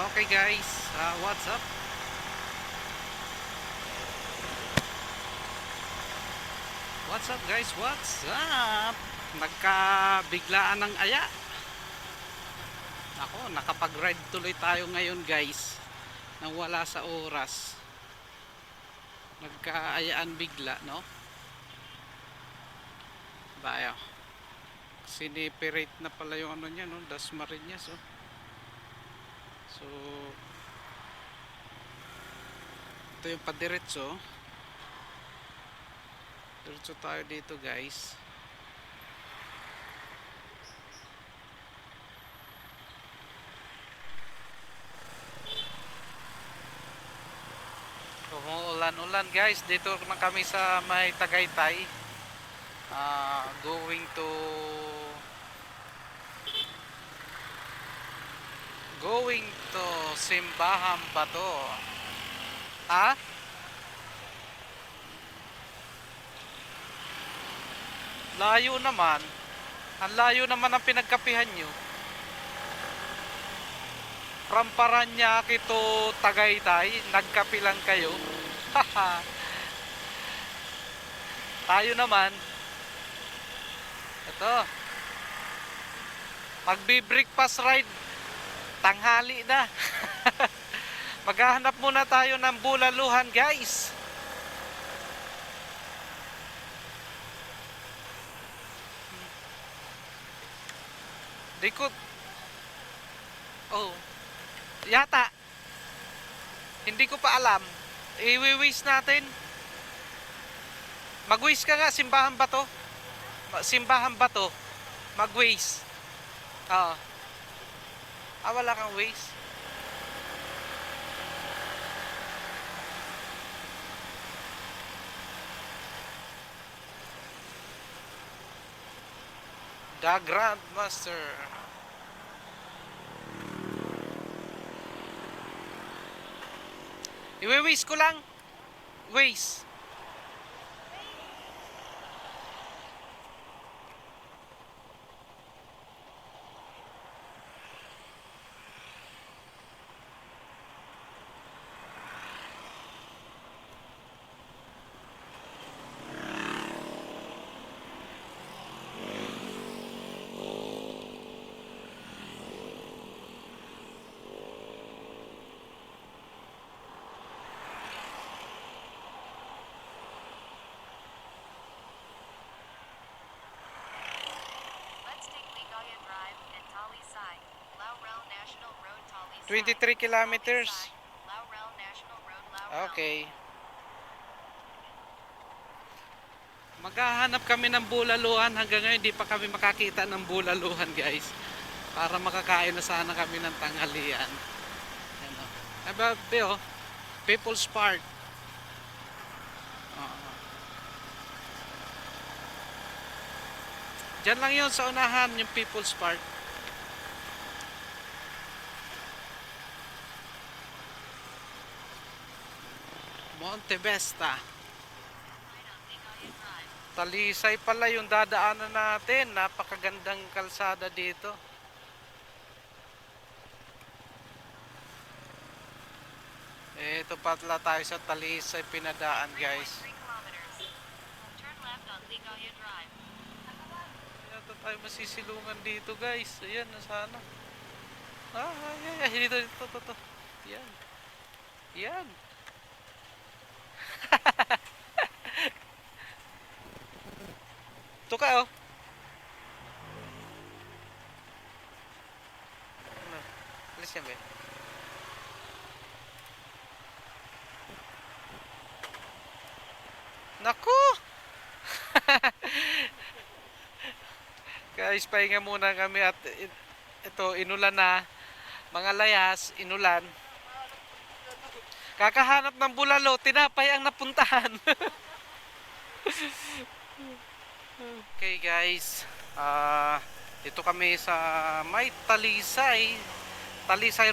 Okay guys, what's up? What's up guys? What's up? Nagkabiglaan ng aya. Ako, nakapag-ride tuloy tayo ngayon guys. Nang wala sa oras. Nagkaayaan bigla, no? Bayo. Siniperate na pala yung ano niya, no? Dasmariñas, oh. So, ito yung padiretso. Diretso tayo dito guys. Umuulan-ulan guys. Dito na kami sa may Tagaytay. Going to Simbahan Bato. Ha? Layo naman. Ang layo naman ang pinagkapihan nyo. From Paranaque to Tagaytay, nagkapilan kayo. Haha. Tayo naman. Ito. Magbi-breakfast ride. Tanghali na. Maghahanap muna tayo ng bulaluhan, guys. Likod. Oh. Yata. Hindi ko pa alam. I-waste natin. Mag-waste ka nga, Simbahan Bato. Simbahan Bato. Mag-waste. Oo. Wala kang waste. The Grandmaster. I-waste ko lang. Waste. Let's take Ligaya Drive and Talisay, Laurel National Road, Talisay. 23 kilometers. Laurel National Road, Laurel. Okay. Maghahanap kami ng bulaluhan. Hanggang ngayon di pa kami makakita ng bulaluhan guys. Para makakain na sana kami ng tanghalian. Yan o. Ababe o. People's Park. Diyan lang yun sa unahan yung People's Park. Monte Vista. Talisay pala yung dadaanan natin. Napakagandang kalsada dito. Ito pala tayo sa Talisay pinadaan guys. 3 kilometers. Turn left on Ligaya Drive. Yata tayo masisilungan dito guys. Ayan na sana. Dito. Yan. Yan. Ito ka oh. Alis yan ba? Naku! Guys, pahinga muna kami at ito, inulan na. Mga layas, inulan. Kakahanap ng bulalo, tinapay ang napuntahan. Okay guys, dito kami sa may Talisay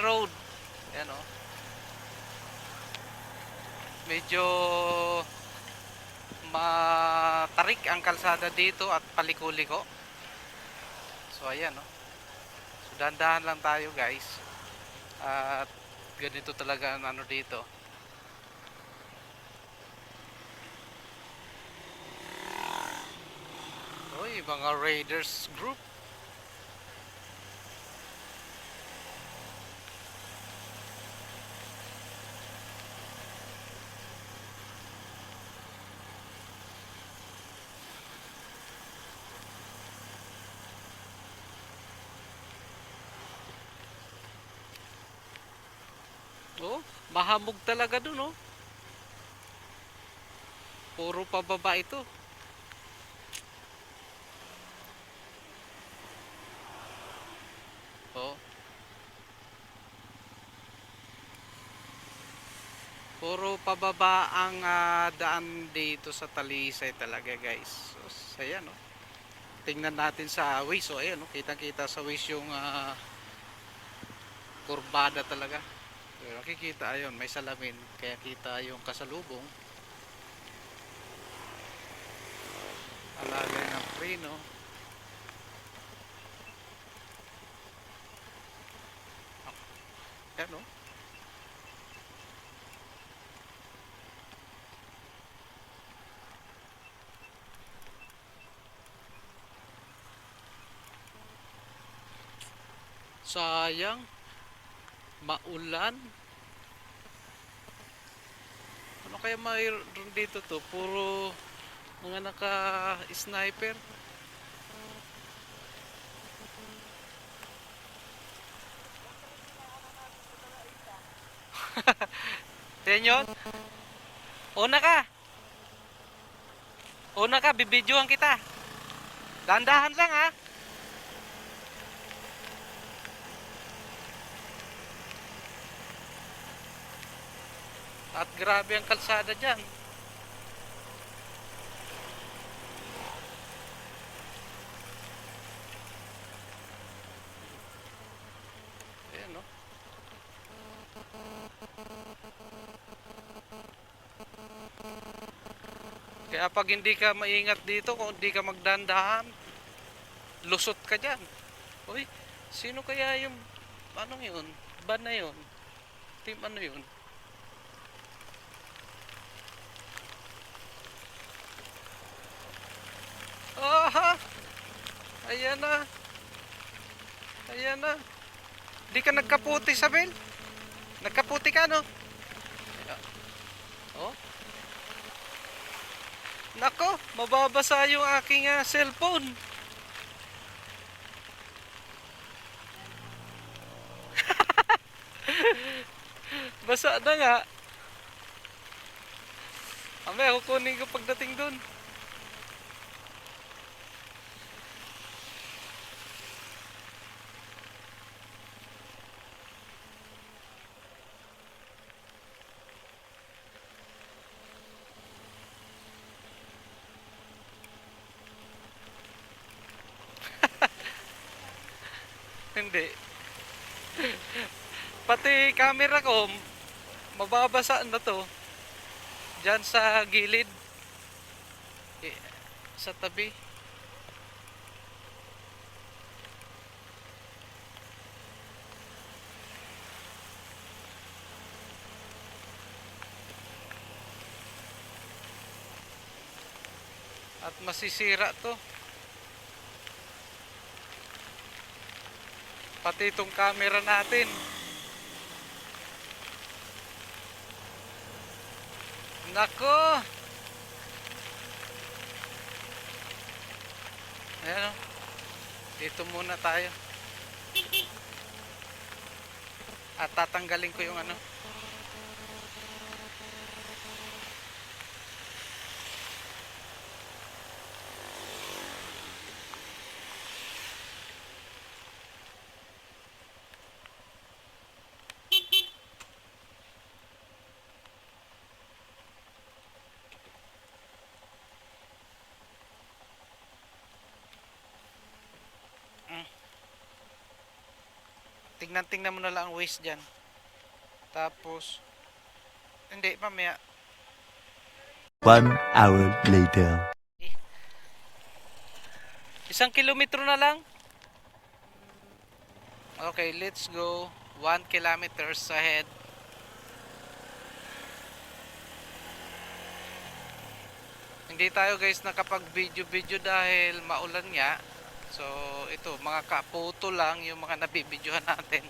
Road. Ayan o. Medyo matarik ang kalsada dito at paliko-liko. So ayan o. So dandahan lang tayo guys. At ganito talaga ang ano dito. Uy, mga Raiders group. Oh, mahamog talaga dun, oh. Puro pababa ito. Oh, puro pababa ang daan dito sa Talisay talaga, guys. So, ayan, oh. Tingnan natin sa Waze, oh. Ayan, oh. Kitang-kita sa Waze yung kurbada talaga. So, nakikita, ayun, may salamin. Kaya kita yung kasalubong. Alagay ng preno. Ayan, oh. Sayang, maulan. Ano kaya mayroon dito to? Puro mga naka-sniper. Yan yun. Una ka. Una ka, bibidyohan kita. Dandahan lang ha. At grabe ang kalsada dyan. Ayan, no? Kaya pag hindi ka maingat dito, kung hindi ka magdandahan, lusot ka dyan. Uy, sino kaya yung, anong yun? Ban na yun? Team ano yun? Aha! Ayan na. Ayan na. Di ka nagkaputi, Sabel? Nagkaputi ka, no? Oh. Nako, mababasa yung aking cellphone. Basa na nga. Amay, kukunin ko pagdating dun. Hindi. Pati camera ko, mababasa na to. Diyan sa gilid. Eh, sa tabi. At masisira to. Pati itong camera natin. Nako! Ayan o. Dito muna tayo. At tatanggalin ko yung ano. Tingnan-tingnan mo na lang ang waste dyan. Tapos, hindi, mamaya. 1 hour later. 1 kilometro na lang. Okay, let's go. 1 kilometers ahead. Hindi tayo guys nakapag-video-video dahil maulan nga. So ito, mga kaputo lang yung mga nabibidyohan natin.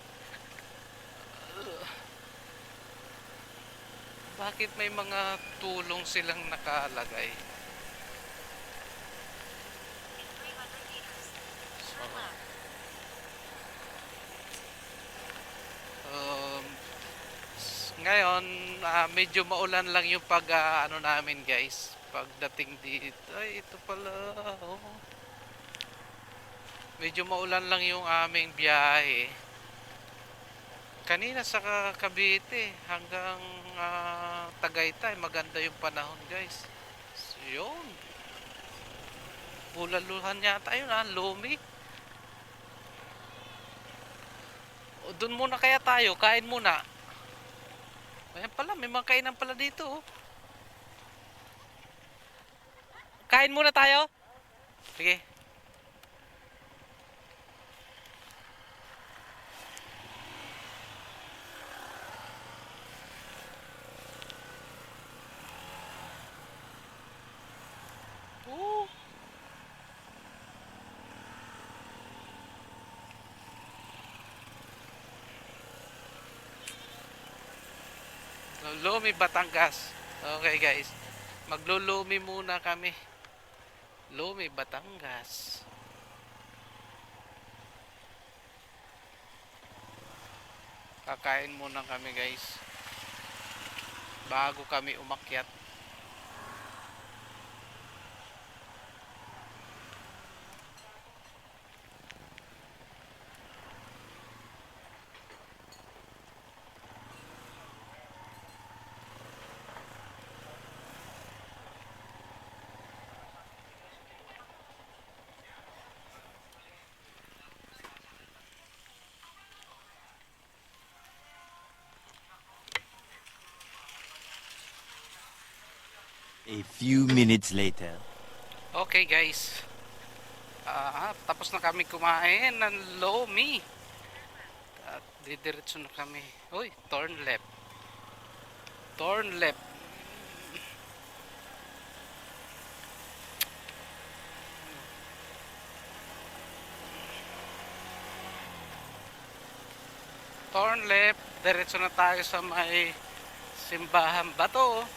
Bakit may mga tulong silang nakalagay? In 300 meters, So, turn left. um, ngayon, medyo maulan lang yung ano namin guys. Pagdating dito, ay ito pala. Oh. Medyo maulan lang yung aming biyahe. Kanina sa Cavite hanggang Tagaytay, maganda yung panahon guys. So, yun. Bulaluhan yata yun lumi. O, dun muna kaya tayo, kain muna. Ayan pala, may mga kainan pala dito. Oh. Kain muna tayo. Sige. Oh. Lumi, Batangas. Okay guys. Maglulumi muna kami. Lumi, Batangas. Kakain muna kami guys. Bago kami umakyat. A few minutes later. Okay guys. Tapos na kami kumain ng lomi. At didiretso na kami. Uy, turn left. Turn left. Turn left. Diretso na tayo sa may simbahan bato.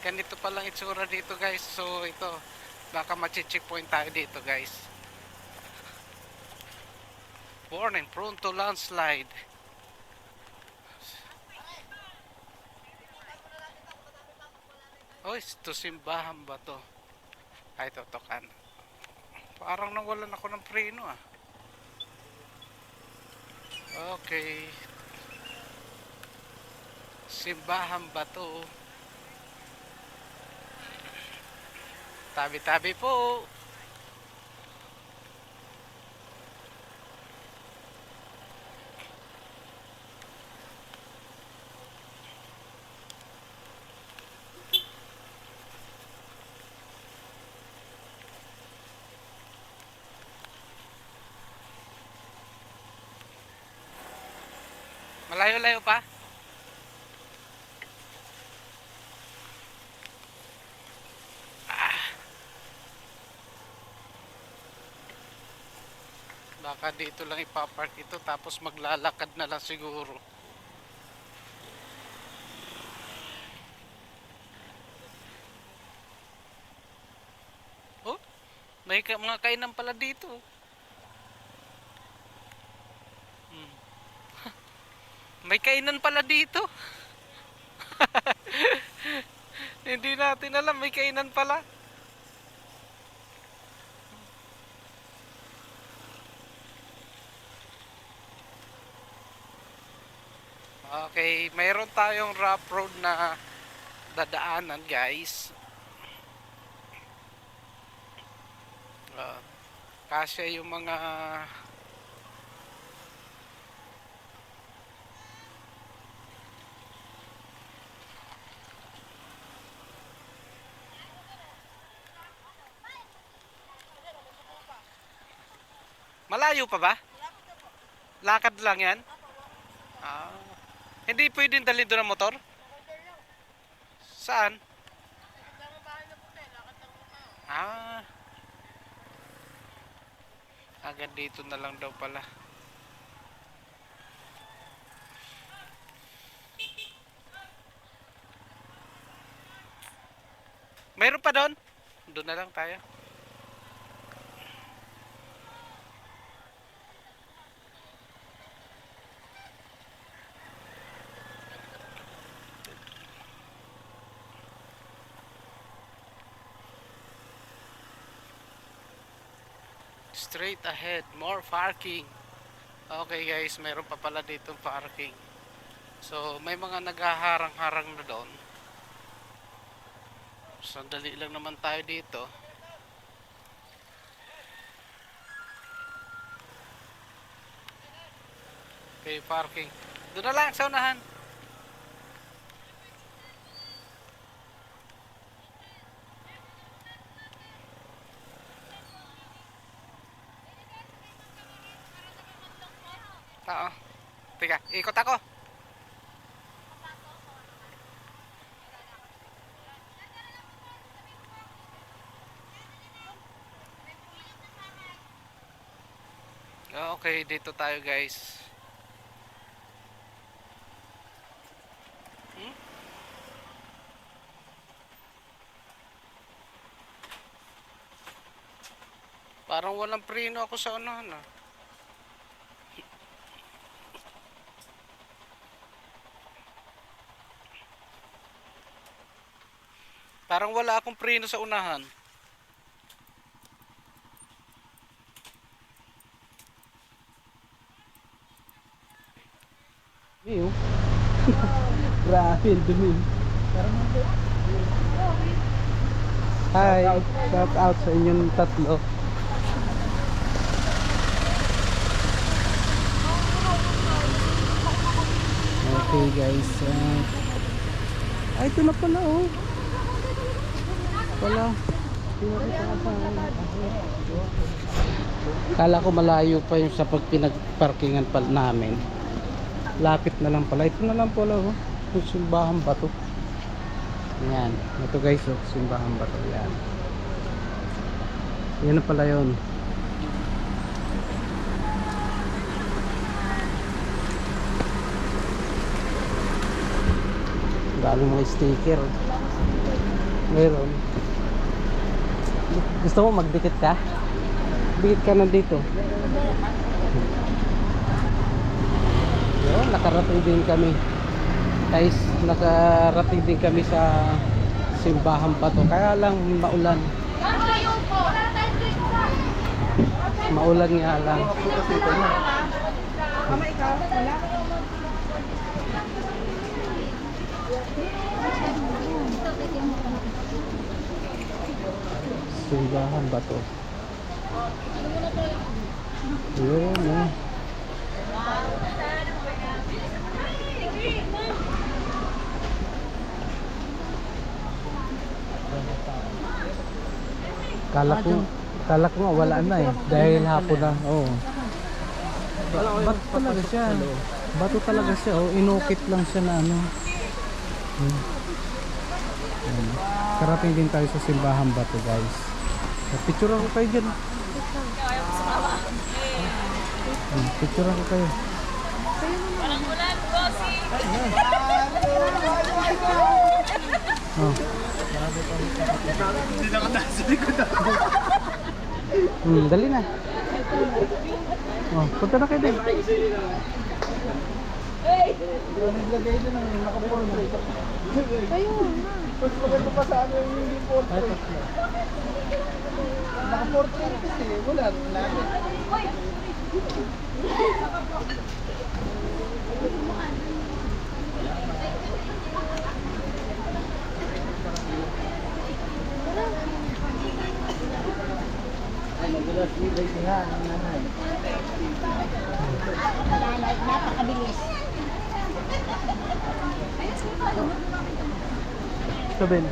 Ganito palang itsura dito guys. So ito, baka machi-checkpoint tayo dito guys. Warning, prone to landslide. Oh, ito simbahan ba to? Ay, totokan. Parang nawalan ako ng preno Okay. Simbahan ba to? Tabi-tabi po. Malayo-layo pa? Baka dito lang ipapark ito tapos maglalakad na lang siguro. Oh, may mga kainan pala dito. May kainan pala dito. Hindi natin alam may kainan pala. Okay, mayroon tayong rough road na dadaanan guys. Kasya yung mga malayo pa ba? Lakad lang yan? Hindi pwedeng dalhin doon ang motor? Saan? Ah, agad dito na lang daw pala. Mayroon pa doon? Doon na lang tayo. Straight ahead, more parking. Okay guys, mayroon pa pala dito parking. So, may mga naghaharang-harang na doon. Sandali lang naman tayo dito. Okay, parking. Doon na lang sa unahan. Oo. Teka, ikot ako. Okay, dito tayo guys. Hmm? Parang walang preno ako sa unahan ah. Parang wala akong preno sa unahan. Ew. Grabe, dumi. Hi, shout out sa inyong tatlo. Okay guys, ito na pala oh. Wala. Kala ko malayo pa yung sa pagpinagparkingan pa namin. Lapit na lang pala. Ito na lang pala oh. Yung simbahan ba to? Yan. Ito guys oh. Simbahan ba to? Yan. Yan na pala yun. Dami mga sticker. Meron. Gusto mo magdikit ka? Dikit ka na dito. Yun, nakarating din kami. Guys, nakarating din kami sa simbahan pa to. Kaya lang maulan. Maulan nga lang. Simbahan ba to? Yun eh. Kala ko nga wala na eh. Dahil hapon na. Oo. Bato talaga siya. Bato talaga siya. Oh. Inukit lang siya na ano. Karating din tayo sa simbahan bato guys. Picture ako kayo dyan. Picture ako kayo. Walang ulan, bossy! Oh. Hindi nakataas sa likod ako. Dali na. Oh, punta na kayo din. Naglagay din ang naka-portrait. Ayun na. Mas maganda pa sa amin yung hindi portrait. Naka-portrait kasi. Wala. Nagulat ibay siya ang nanay. Napakabilis. Sabihin.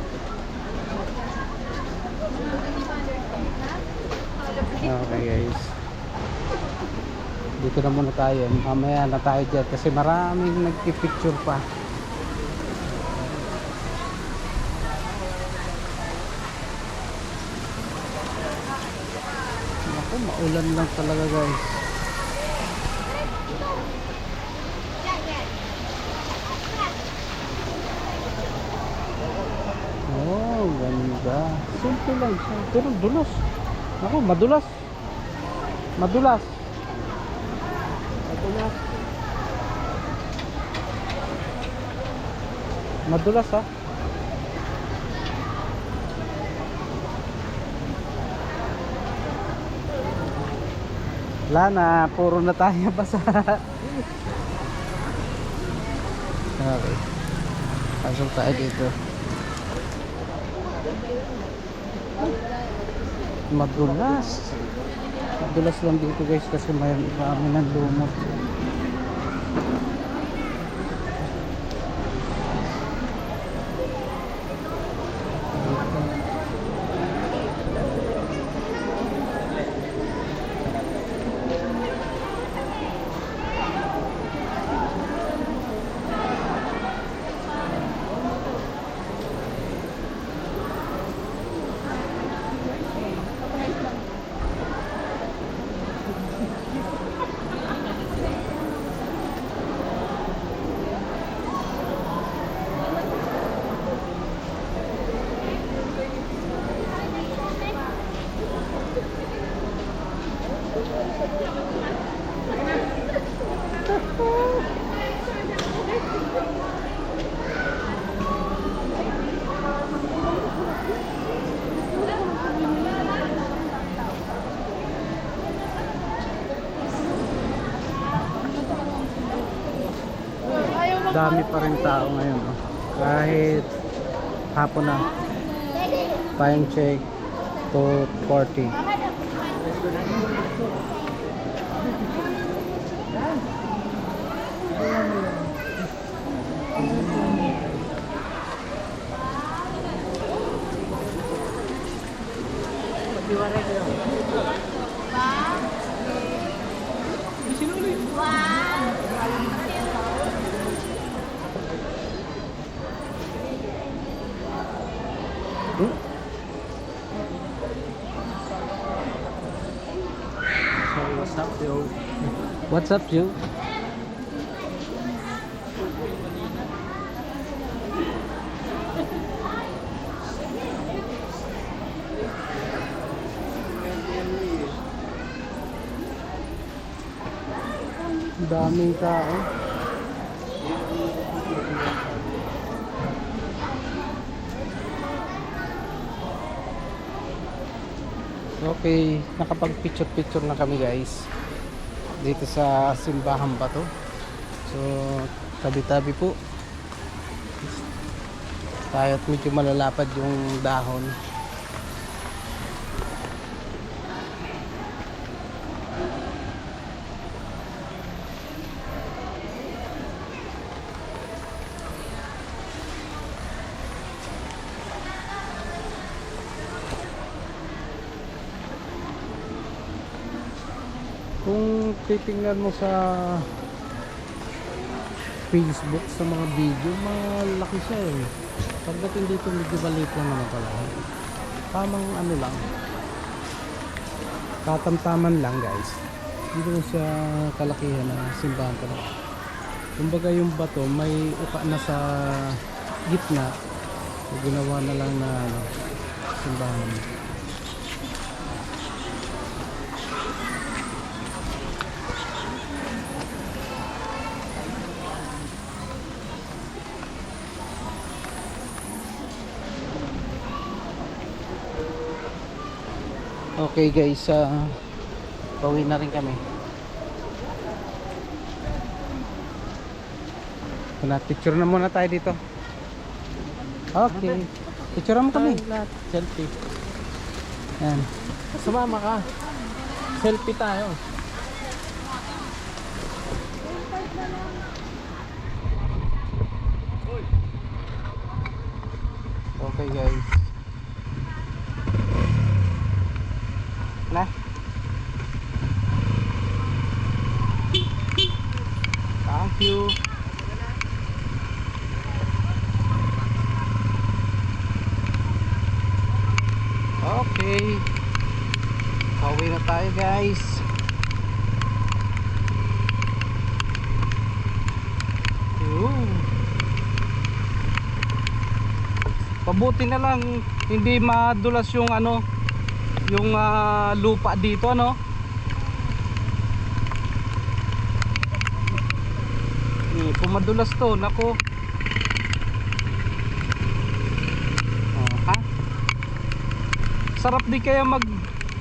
Okay guys. Dito na muna tayo. Mamaya na tayo dyan kasi maraming nagpipicture pa. Ulan lang talaga guys. Oh, ganda. Simple lang siya. Pero dulas. Ako, madulas. Madulas. Madulas. Madulas ha. Wala na, puro na tayo basa. Okay. Pasok tayo dito. Madulas. Madulas lang dito guys kasi may marami ng lumot. Dami pa rin tao ngayon oh. Kahit hapon na. Time check 2:40. So what's up, Joe? What's up, Joe? Daming tao. Okay, nakapag-picture na kami guys dito sa simbahan ba to. So tabi-tabi po tayo at medyo malalapad yung dahon. Kung titingnan mo sa Facebook sa mga video, malaki siya eh. Pagdating dito medyo maliit lang naman pala. Tamang ano lang, katamtaman lang guys. Hindi mo siya kalakihan na simbahan pala. Kumbaga yung bato may uka na sa gitna, ginawa na lang na ano, simbahan. Okay guys, pauwi na rin kami. Picture na muna tayo dito. Okay. Picture mo kami. Selfie. Yan. Sumama ka. Selfie tayo. Okay guys. Na. Thank you. Okay. Pauwi na tayo guys. guys. Pabuti na lang hindi madulas yung ano, yung lupa dito, ano. Kung madulas to, nako. Ha? Sarap di kaya mag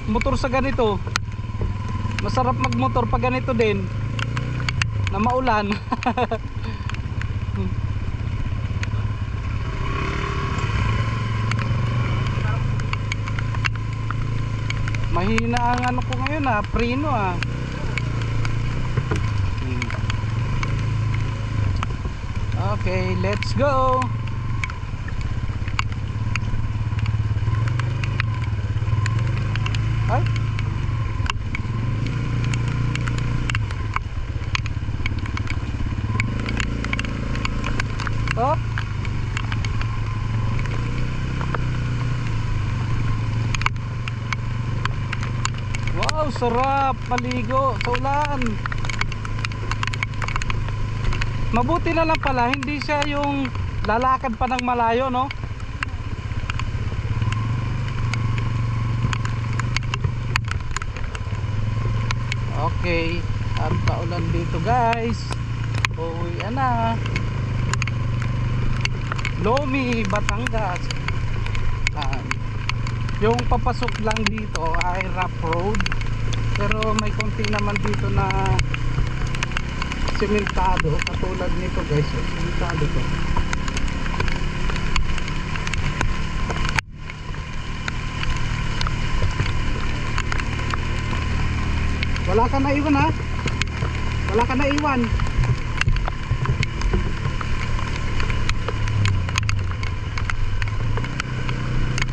motor sa ganito. Masarap magmotor pag ganito din na maulan. Mahina ang ano ko ngayon, preno Okay, let's go. Ay. Stop. Wow, sarap maligo sa ulan. Mabuti na lang pala hindi siya yung lalakad pa ng malayo, no? Okay, ang paulan dito guys. Uwi na. Lomi, Batangas. Yung papasok lang dito ay rough road, pero may konti naman dito na simentado, katulad nito guys. Simentado to. Wala ka na iwan, ha? Wala ka na iwan.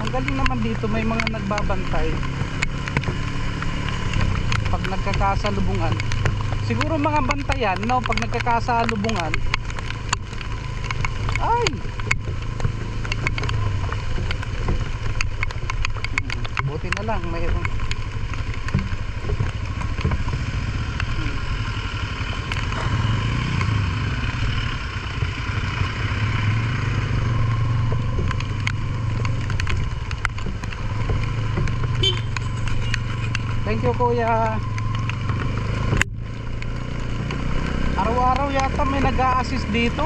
Ang galing naman dito, may mga nagbabantay pag nagkakasalubungan. Siguro mga bantayan, no, pag nagkakasalubungan. Ay, buti na lang mayroon. Thank you, kuya. Araw-araw yata may nag-a-assist dito.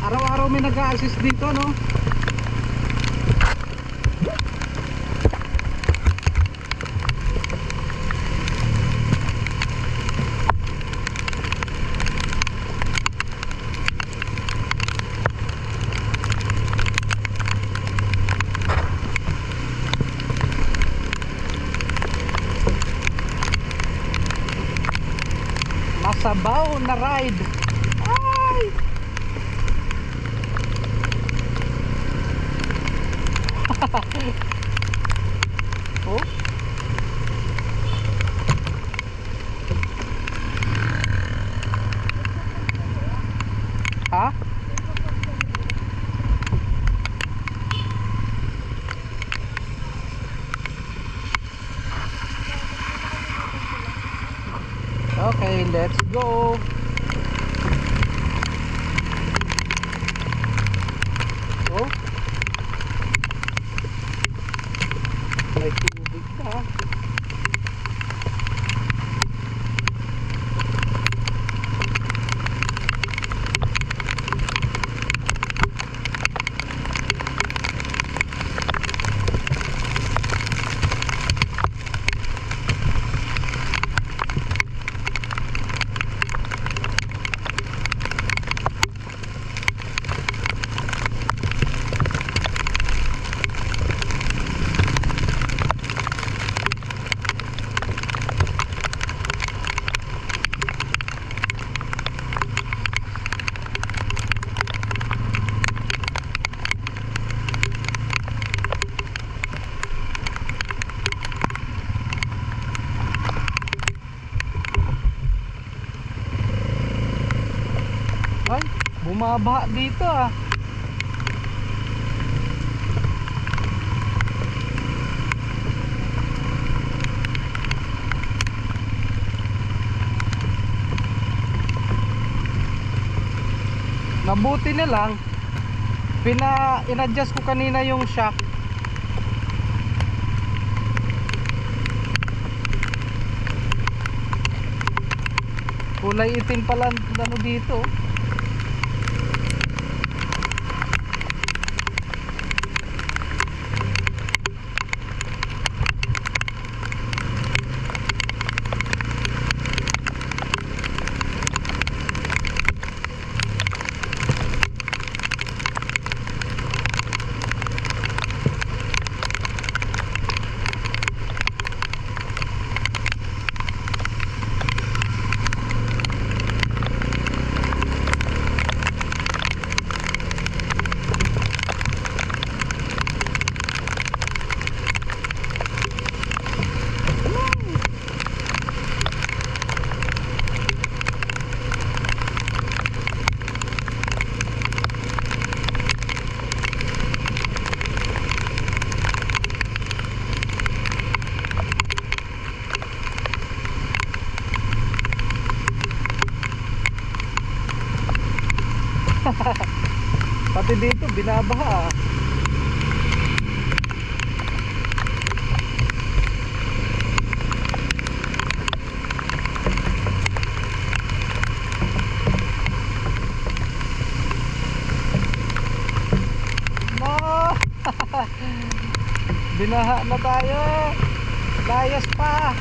Araw-araw may nag-a-assist dito, no? Masabaw na ride. Ay! Oh? Ha? Okay, let's go. Oh, may tubig na. Ay, bumaba dito Mabuti na lang in-adjust ko kanina yung shock. Kulay itim pala ano dito. Pati dito binabaha. No! Binaha na tayo. Layas pa.